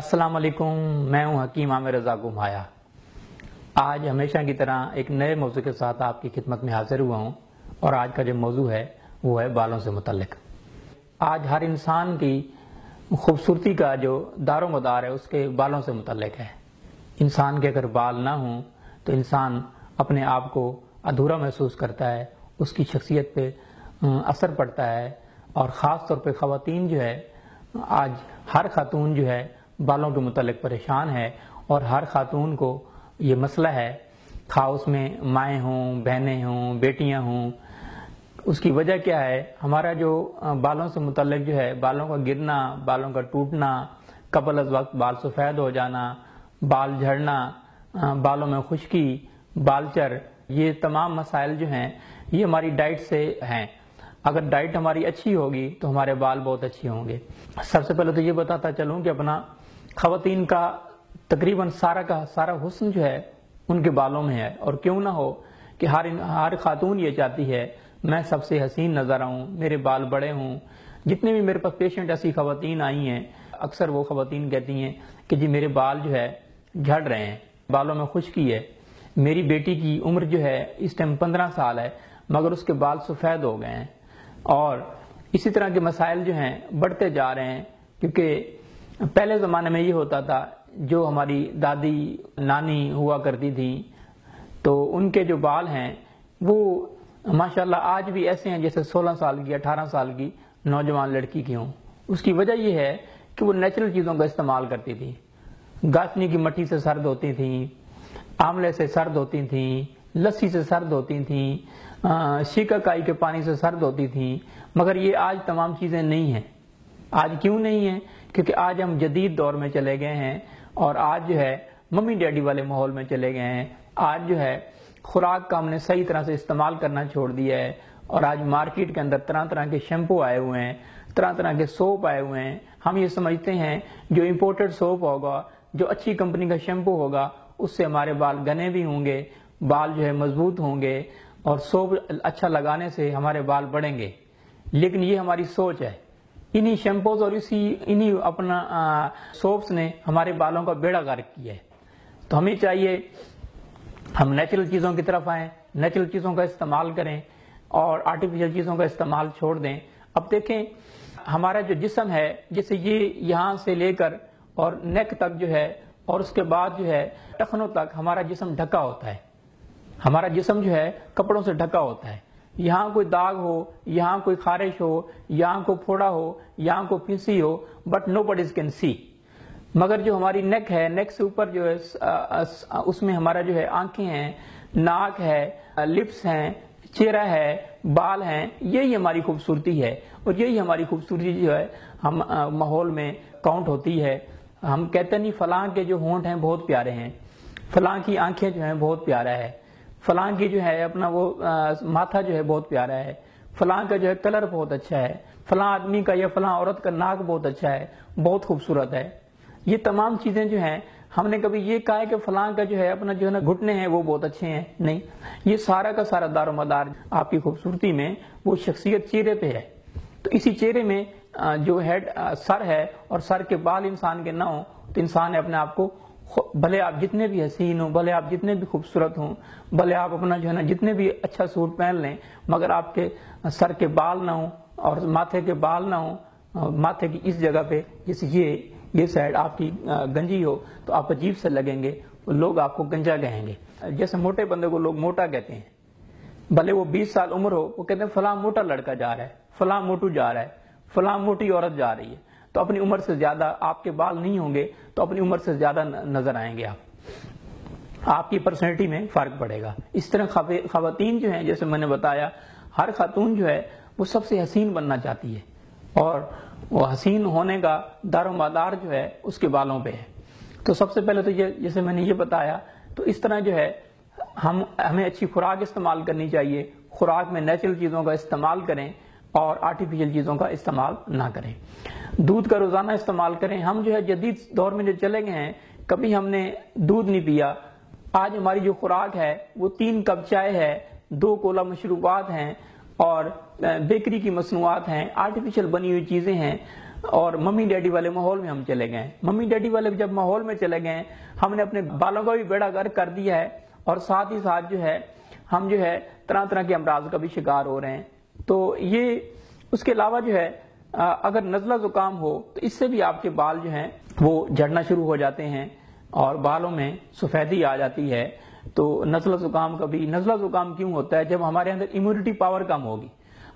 السلام علیکم، میں ہوں حکیم عامر رضا گمایا۔ آج ہمیشہ کی طرح ایک نئے موضوع کے ساتھ آپ کی خدمت میں حاضر ہوا ہوں، اور آج کا جو موضوع ہے وہ ہے بالوں سے متعلق۔ آج ہر انسان کی خوبصورتی کا جو دار و مدار ہے اس کے بالوں سے متعلق ہے۔ انسان کے اگر بال نہ ہوں تو انسان اپنے آپ کو ادھورا محسوس کرتا ہے، اس کی شخصیت پہ اثر پڑتا ہے، اور خاص طور پہ خواتین جو ہے، آج ہر خاتون جو ہے بالوں کے متعلق پریشان ہے، اور ہر خاتون کو یہ مسئلہ ہے، خواہ اس میں مائیں ہوں، بہنیں ہوں، بیٹیاں ہوں۔ اس کی وجہ کیا ہے؟ ہمارا جو بالوں سے متعلق جو ہے، بالوں کا گرنا، بالوں کا ٹوٹنا، قبل از وقت بال سفید ہو جانا، بال جھڑنا، بالوں میں خشکی، بال چر، یہ تمام مسائل جو ہیں یہ ہماری ڈائٹ سے ہیں۔ اگر ڈائٹ ہماری اچھی ہوگی تو ہمارے بال بہت اچھے ہوں گے۔ سب سے پہلے تو یہ بتاتا چلوں کہ اپنا خواتین کا تقریباً سارا حسن جو ہے ان کے بالوں میں ہے، اور کیوں نہ ہو کہ ہر خاتون یہ چاہتی ہے میں سب سے حسین نظر آؤں، میرے بال بڑے ہوں۔ جتنے بھی میرے پاس پیشنٹ ایسی خواتین آئی ہیں، اکثر وہ خواتین کہتی ہیں کہ جی میرے بال جو ہے جھڑ رہے ہیں، بالوں میں خشکی ہے۔ میری بیٹی کی عمر جو ہے اس ٹائم 15 سال ہے، مگر اس کے بال سفید ہو گئے ہیں۔ اور اسی طرح کے مسائل جو ہیں بڑھتے جا رہے ہیں، کیونکہ پہلے زمانے میں یہ ہوتا تھا، جو ہماری دادی نانی ہوا کرتی تھی تو ان کے جو بال ہیں وہ ماشاءاللہ آج بھی ایسے ہیں جیسے 16 سال کی 18 سال کی نوجوان لڑکی کی ہوں۔ اس کی وجہ یہ ہے کہ وہ نیچرل چیزوں کا استعمال کرتی تھی۔ گاسنی کی مٹی سے سرد ہوتی تھیں، آملے سے سرد ہوتی تھیں، لسی سے سرد ہوتی تھیں، شیکاکائی کے پانی سے سرد ہوتی تھیں، مگر یہ آج تمام چیزیں نہیں ہیں۔ آج کیوں نہیں ہیں؟ کیونکہ آج ہم جدید دور میں چلے گئے ہیں، اور آج جو ہے ممی ڈیڈی والے ماحول میں چلے گئے ہیں۔ آج جو ہے خوراک کا ہم نے صحیح طرح سے استعمال کرنا چھوڑ دیا ہے، اور آج مارکیٹ کے اندر طرح طرح کے شیمپو آئے ہوئے ہیں، طرح طرح کے سوپ آئے ہوئے ہیں۔ ہم یہ سمجھتے ہیں جو امپورٹڈ سوپ ہوگا، جو اچھی کمپنی کا شیمپو ہوگا، اس سے ہمارے بال گھنے بھی ہوں گے، بال جو ہے مضبوط ہوں گے، اور سوپ اچھا لگانے سے ہمارے بال بڑھیں گے۔ لیکن یہ ہماری سوچ ہے۔ انہی شیمپوز اور انہی اپنا سوپس نے ہمارے بالوں کا بیڑا غرق کیا ہے۔ تو ہمیں چاہیے ہم نیچرل چیزوں کی طرف آئیں، نیچرل چیزوں کا استعمال کریں، اور آرٹیفیشل چیزوں کا استعمال چھوڑ دیں۔ اب دیکھیں ہمارا جو جسم ہے، جیسے یہ یہاں سے لے کر اور نیک تک جو ہے، اور اس کے بعد جو ہے ٹخنوں تک ہمارا جسم ڈھکا ہوتا ہے۔ ہمارا جسم جو ہے کپڑوں سے ڈھکا ہوتا ہے۔ یہاں کوئی داغ ہو، یہاں کوئی خارش ہو، یہاں کوئی پھوڑا ہو، یہاں کوئی پھنسی ہو، but no body can see. مگر جو ہماری نیک ہے، نیک سے اوپر جو ہے اس میں ہمارا جو ہے آنکھیں ہیں، ناک ہے، لپس ہیں، چہرہ ہے، بال ہیں، یہی ہماری خوبصورتی ہے، اور یہی ہماری خوبصورتی جو ہے ہم ماحول میں کاؤنٹ ہوتی ہے۔ ہم کہتے نہیں فلاں کے جو ہونٹ ہیں بہت پیارے ہیں، فلاں کی آنکھیں جو ہیں بہت پیارا ہے، فلاں کی جو ہے اپنا وہ ماتھا جو ہے بہت پیارا ہے، فلاں کا جو ہے کلر بہت اچھا ہے، فلاں آدمی کا یا فلاں عورت کا ناک بہت اچھا ہے، بہت خوبصورت ہے۔ یہ تمام چیزیں جو ہیں، ہم نے کبھی یہ کہا ہے کہ فلاں کا جو ہے اپنا جو ہے نا گھٹنے ہیں وہ بہت اچھے ہیں؟ نہیں، یہ سارا کا سارا دار و مدار آپ کی خوبصورتی میں وہ شخصیت چہرے پہ ہے۔ تو اسی چہرے میں جو ہیڈ سر ہے، اور سر کے بال انسان کے نہ ہوں تو انسان اپنے آپ کو، بھلے آپ جتنے بھی حسین ہوں، بھلے آپ جتنے بھی خوبصورت ہوں، بھلے آپ اپنا جو ہے نا جتنے بھی اچھا سوٹ پہن لیں، مگر آپ کے سر کے بال نہ ہوں اور ماتھے کے بال نہ ہوں، ماتھے کی اس جگہ پہ جیسے یہ سائڈ آپ کی گنجی ہو تو آپ عجیب سے لگیں گے، لوگ آپ کو گنجا کہیں گے۔ جیسے موٹے بندے کو لوگ موٹا کہتے ہیں، بھلے وہ 20 سال عمر ہو، وہ کہتے ہیں فلاں موٹا لڑکا جا رہا ہے، فلاں موٹو جا رہا ہے، فلاں موٹی عورت جا رہی ہے۔ تو اپنی عمر سے زیادہ آپ کے بال نہیں ہوں گے تو اپنی عمر سے زیادہ نظر آئیں گے آپ کی پرسنالٹی میں فرق پڑے گا۔ اس طرح خواتین جو ہیں، جیسے میں نے بتایا، ہر خاتون جو ہے وہ سب سے حسین بننا چاہتی ہے، اور وہ حسین ہونے کا دار و مدار جو ہے اس کے بالوں پہ ہے۔ تو سب سے پہلے تو جیسے میں نے یہ بتایا، تو اس طرح جو ہے ہمیں اچھی خوراک استعمال کرنی چاہیے، خوراک میں نیچرل چیزوں کا استعمال کریں اور آرٹیفیشل چیزوں کا استعمال نہ کریں۔ دودھ کا روزانہ استعمال کریں۔ ہم جو ہے جدید دور میں جو چلے گئے ہیں، کبھی ہم نے دودھ نہیں پیا۔ آج ہماری جو خوراک ہے وہ 3 کپ چائے ہے، 2 کولا مشروبات ہیں، اور بیکری کی مصنوعات ہیں، آرٹیفیشل بنی ہوئی چیزیں ہیں۔ اور ممی ڈیڈی والے ماحول میں ہم چلے گئے. ممی ڈیڈی والے جب ماحول میں چلے گئے ہم نے اپنے بالوں کا بھی بیڑا غرق کر دیا ہے اور ساتھ ہی ساتھ جو ہے ہم جو ہے طرح طرح کے امراض کا بھی شکار ہو رہے ہیں. تو یہ اس کے علاوہ جو ہے اگر نزلہ زکام ہو تو اس سے بھی آپ کے بال جو ہیں وہ جھڑنا شروع ہو جاتے ہیں اور بالوں میں سفیدی آ جاتی ہے. تو نزلہ زکام نزلہ زکام کیوں ہوتا ہے؟ جب ہمارے اندر امیونٹی پاور کم ہوگی،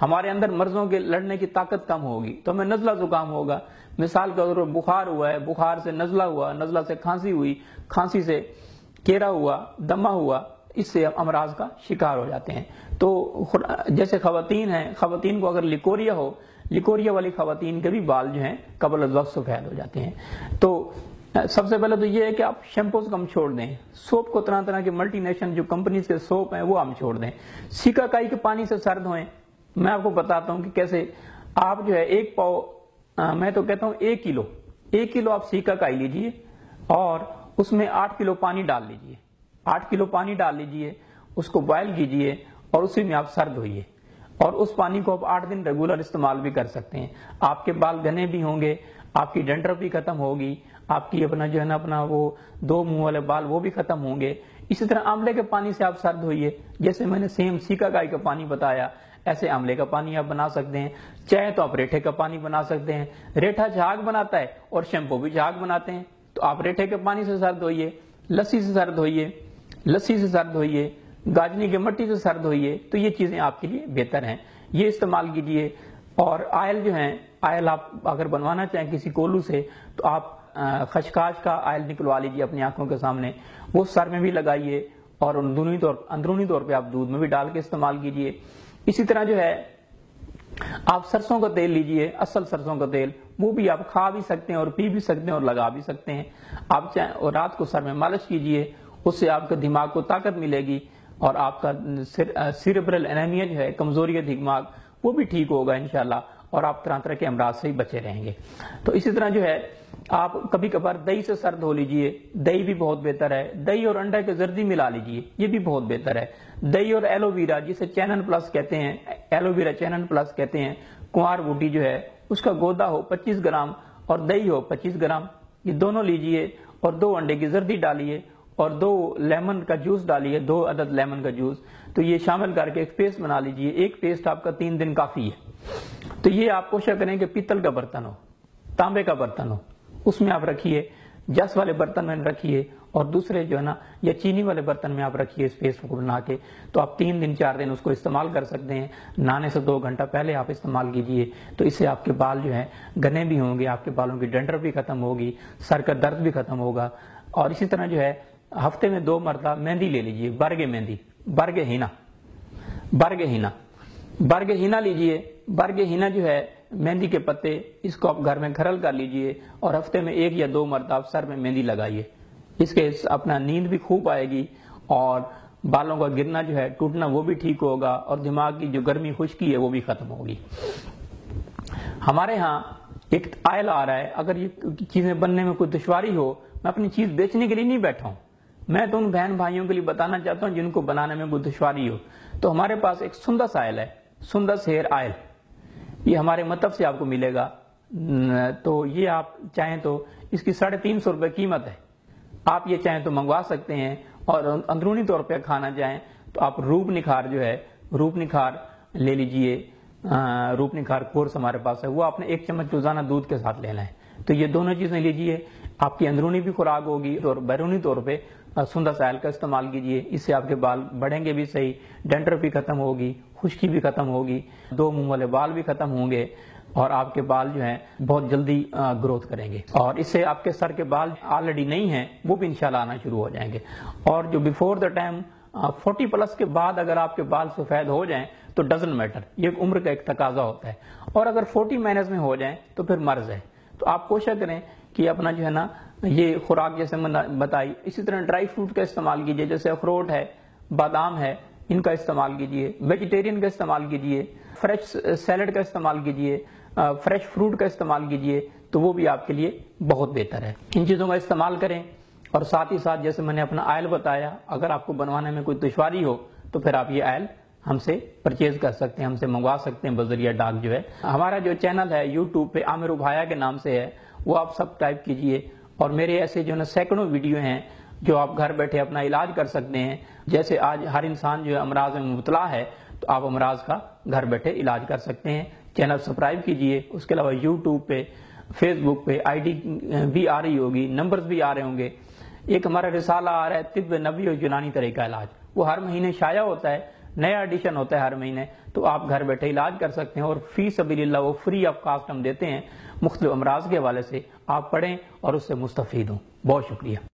ہمارے اندر مرضوں کے لڑنے کی طاقت کم ہوگی تو ہمیں نزلہ زکام ہوگا. مثال کے طور پر بخار ہوا ہے، بخار سے نزلہ ہوا، نزلہ سے کھانسی ہوئی، کھانسی سے کیرا ہوا، دمہ ہوا، اس سے امراض کا شکار ہو جاتے ہیں. تو جیسے خواتین ہیں، خواتین کو اگر لیکوریا ہو، لیکوریا والی خواتین کے بھی بال جو ہیں قبل از وقت سفید ہو جاتے ہیں. تو سب سے پہلے تو یہ ہے کہ آپ شیمپوز کم چھوڑ دیں، سوپ کو طرح طرح کے ملٹی نیشنل جو کمپنیز کے سوپ ہیں وہ ہم چھوڑ دیں. سیکا کائی کے پانی سے سر دھوئیں. میں آپ کو بتاتا ہوں کہ کیسے. آپ جو ہے ایک پاؤ، میں تو کہتا ہوں 1 کلو آپ سیکا کائی لیجئے اور اس میں 8 کلو پانی ڈال لیجئے. 8 کلو پانی ڈال لیجئے، اس کو بوائل کیجئے اور اسی میں آپ سر دھوئیے اور اس پانی کو آپ 8 دن ریگولر استعمال بھی کر سکتے ہیں. آپ کے بال گھنے بھی ہوں گے، آپ کی ڈینڈرف بھی ختم ہوگی، آپ کی اپنا جو ہے نا اپنا وہ 2 منہ والے بال وہ بھی ختم ہوں گے. اسی طرح آملے کے پانی سے آپ سر دھوئیے. جیسے میں نے سیم سیکا کائی کا پانی بتایا ایسے آملے کا پانی آپ بنا سکتے ہیں. چاہے تو آپ ریٹھے کا پانی بنا سکتے ہیں. ریٹھا جھاگ بناتا ہے اور شیمپو بھی جھاگ بناتے ہیں. تو آپ ریٹھے کے پانی سے سر دھوئیے، لسی سے سر دھوئیے، لسی سے سر دھوئیے، گاجنی کی مٹی سے سر دھوئیے. تو یہ چیزیں آپ کے لیے بہتر ہیں، یہ استعمال کیجئے. اور آئل جو ہیں، آئل آپ اگر بنوانا چاہیں کسی کولو سے تو آپ خشخاش کا آئل نکلوا لیجئے اپنی آنکھوں کے سامنے، وہ سر میں بھی لگائیے اور اندرونی طور پہ آپ دودھ میں بھی ڈال کے استعمال کیجئے. اسی طرح جو ہے آپ سرسوں کا تیل لیجئے، اصل سرسوں کا تیل، وہ بھی آپ کھا بھی سکتے ہیں اور پی بھی سکتے ہیں اور لگا بھی سکتے ہیں. آپ چاہیں اور رات کو سر میں مالش کیجئے، اس سے آپ کے دماغ کو طاقت ملے گی اور آپ کا سیریبرل انیمیا جو ہے، کمزوری دماغ، وہ بھی ٹھیک ہوگا انشاءاللہ اور آپ طرح طرح کے امراض سے ہی بچے رہیں گے. تو اسی طرح جو ہے آپ کبھی کبھار دہی سے سر دھو لیجئے، دہی بھی بہت بہتر ہے. دہی اور انڈا کے زردی ملا لیجئے، یہ بھی بہت بہتر ہے. دہی اور ایلو ویرا جسے چینن پلس کہتے ہیں، ایلو ویرا چینن پلس کہتے ہیں، کنوار بوٹی جو ہے اس کا گودا ہو 25 گرام اور دہی ہو 25 گرام، یہ دونوں لیجئے اور 2 انڈے کی زردی ڈالیے اور 2 لیمن کا جوس ڈالیے، 2 عدد لیمن کا جوس. تو یہ شامل کر کے ایک پیسٹ بنا لیجئے. ایک پیسٹ آپ کا 3 دن کافی ہے. تو یہ آپ کوشش کریں کہ پیتل کا برتن ہو، تانبے کا برتن ہو، اس میں آپ رکھیے، جس والے برتن میں رکھیے اور دوسرے جو ہے نا یا چینی والے برتن میں آپ رکھیے اس پیسٹ کو بنا کے. تو آپ 3 دن 4 دن اس کو استعمال کر سکتے ہیں. نہانے سے 2 گھنٹہ پہلے آپ استعمال کیجئے. تو اس سے آپ کے بال جو ہے گھنے بھی ہوں گے، آپ کے بالوں کی ڈنڈر بھی ختم ہوگی، سر کا درد بھی ختم ہوگا. اور اسی طرح جو ہے ہفتے میں 2 مرتبہ مہندی لے لیجئے، برگ مہندی، برگ ہینا لیجئے. برگ ہینا جو ہے مہندی کے پتے، اس کو آپ گھر میں گھرل کر لیجئے اور ہفتے میں 1 یا 2 مرتبہ آپ سر میں مہندی لگائیے. اس کے اپنا نیند بھی خوب آئے گی اور بالوں کا گرنا جو ہے ٹوٹنا وہ بھی ٹھیک ہوگا اور دماغ کی جو گرمی خشکی ہے وہ بھی ختم ہوگی. ہمارے ہاں ایک آئل آ رہا ہے، اگر یہ چیزیں بننے میں کوئی دشواری ہو، میں اپنی چیز بیچنے کے لیے نہیں بیٹھا ہوں، میں تو ان بہن بھائیوں کے لیے بتانا چاہتا ہوں جن کو بنانے میں کوئی دشواری ہو. تو ہمارے پاس ایک سندس آئل ہے، سندس ہیئر آئل، یہ ہمارے مطلب سے آپ کو ملے گا. تو یہ آپ چاہیں تو اس کی 350 روپے قیمت ہے، آپ یہ چاہیں تو منگوا سکتے ہیں. اور اندرونی طور پہ کھانا چاہیں تو آپ روپ نکھار جو ہے، روپ نکھار لے لیجئے. روپ نکھار کورس ہمارے پاس ہے، وہ آپ نے 1 چمچ روزانہ دودھ کے ساتھ لینا ہے. تو یہ دونوں چیزیں لیجئے، آپ کی اندرونی بھی خوراک ہوگی اور بیرونی طور پہ سندس آئل کا استعمال کیجئے. اس سے آپ کے بال بڑھیں گے بھی صحیح، ڈینڈرف بھی ختم ہوگی، خشکی بھی ختم ہوگی، 2 منہ والے بال بھی ختم ہوں گے اور آپ کے بال جو ہیں بہت جلدی گروتھ کریں گے. اور اس سے آپ کے سر کے بال آلریڈی نہیں ہیں وہ بھی انشاءاللہ آنا شروع ہو جائیں گے. اور جو بیفور دا ٹائم 40 پلس کے بعد اگر آپ کے بال سفید ہو جائیں تو ڈزنٹ میٹر، یہ عمر کا ایک تقاضا ہوتا ہے. اور اگر 40 مائنس میں ہو جائیں تو پھر مرض ہے. تو آپ کوشش کریں کہ اپنا جو ہے نا یہ خوراک جیسے میں نے بتائی، اسی طرح ڈرائی فروٹ کا استعمال کیجئے، جیسے اخروٹ ہے، بادام ہے، ان کا استعمال کیجئے. ویجیٹیرین کا استعمال کیجئے، فریش سیلڈ کا استعمال کیجئے، فریش فروٹ کا استعمال کیجئے. تو وہ بھی آپ کے لیے بہت بہتر ہے. ان چیزوں کا استعمال کریں. اور ساتھ ہی ساتھ جیسے میں نے اپنا آئل بتایا، اگر آپ کو بنوانے میں کوئی دشواری ہو تو پھر آپ یہ آئل ہم سے پرچیز کر سکتے ہیں، ہم سے منگوا سکتے ہیں بذریعہ ڈاک جو ہے۔ ہمارا جو چینل ہے یوٹیوب پہ عامر ابھایا کے نام سے ہے، وہ آپ سبسکرائب کیجئے، اور میرے ایسے جو نا سینکڑوں ویڈیو ہیں جو آپ گھر بیٹھے اپنا علاج کر سکتے ہیں۔ جیسے آج ہر انسان جو ہے امراض میں مبتلا ہے، تو آپ امراض کا گھر بیٹھے علاج کر سکتے ہیں۔ چینل سبسکرائب کیجئے، اس کے علاوہ یوٹیوب پہ، فیس بک پہ آئی ڈی بھی آ رہی ہوگی، نمبرز بھی آ رہے ہوں گے۔ ایک ہمارا رسالہ آ رہا ہے طب نبی اور یونانی طریقہ علاج، وہ ہر مہینے شائع ہوتا ہے، نیا ایڈیشن ہوتا ہے ہر مہینے، تو آپ گھر بیٹھے علاج کر سکتے ہیں، اور فی سبیل اللہ وہ فری آف کاسٹ ہم دیتے ہیں مختلف امراض کے حوالے سے۔ آپ پڑھیں اور اس سے مستفید ہوں۔ بہت شکریہ۔